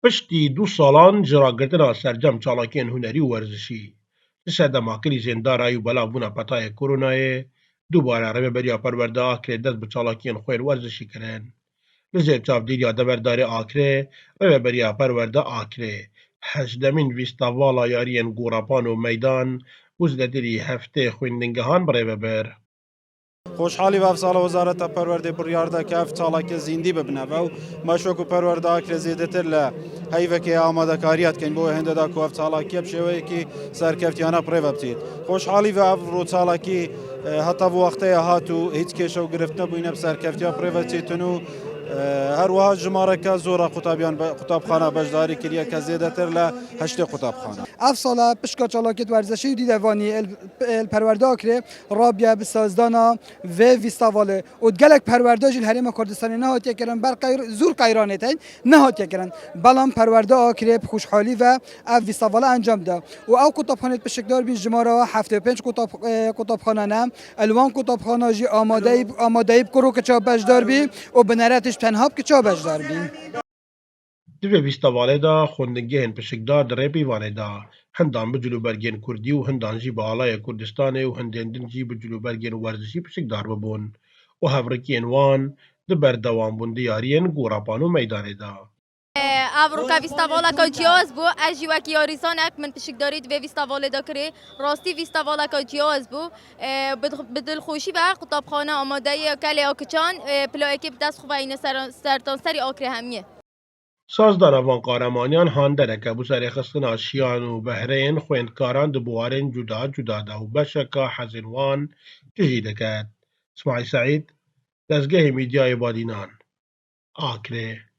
پشتی 2 ساڵان جێڕاگرتنا سەرجەم چالاکیên hunerî û werzişî, li ser dema krîzên darayî û belavbûna petayê Koronayê, dubare Rêveberiya Perwerda Akrê dest bi çalakiyên xwe yên werzişî kirin. Li jêr çavdêriya Deverdarê Akrê, Rêveberiya Perwerda Akrê heşdemîn vîstvala yariyên Gorapan û Meydan û zêdetirî heftê xwendingehan bi rêve bir. خوشحالی و افسال وزارت پرورده بریارده که افتالا که زیندی ببنه و مشوک و پرورده اکر زیدتر له هیوه که آماده کاریت کن بو هنده دا که افتالا که بشوه که سرکفتیانا پریوه بتید خوشحالی و افروتالا که حتی بو وقته هاتو هیچ کشو گرفت نبوینه بسرکفتیا پریوه تیتونو هر وها جماره که زورا قطابخانه بجداری کریه که زیدتر له هشت قطابخانه افساله پشکا چالاکت ورزشی و دیدوانی الپرورده اکره رابیه بسازدانا و ویستاواله و گلک پرورده جل حریم کردستانی نهاتیه کرن بر زور قیرانه تین نهاتیه کرن بلام پرورده اکره خوشحالی و اف ویستاواله انجام ده و او قطابخانه پشکدار بین جماره 75 قطابخانه نه الوان قطابخانه جی آماده کرو که چا بجدار بی و بنراتش تنهاب که چا بجدار بی Divê vîstevalê de xwendingehên pişikdar di rêpîvanê de hindan bi cilûbergên Kurdî û hindan jî bi alayê Kurdistanê û hindên din jî bi cilûbergên werzişî pişikdar bibûn û hevrekiyên wan di berdewambûn diyariyên Gorapan û Meydanê de. Avroka vîstavaleka ciyaz bû ez jî wekî yarîzanek min pişikdarî divê vîstavalê de kirê rastî vîstavaleka ciyaz bû bi dilxweşî ve qutabxane amadeyê kelê Akiçan piloyekê bi dest xwayîne sertanserî Akrê hemiye. Sazdana van qaremaniyan han dereke bû serêxistina şiyan û behreyên xwendkaran di buwarên cuda cuda de û beşeka hezên wan tijî diket. İsmaîl Seîd, Dezgehê Mîdyayê Badînan, Akrê.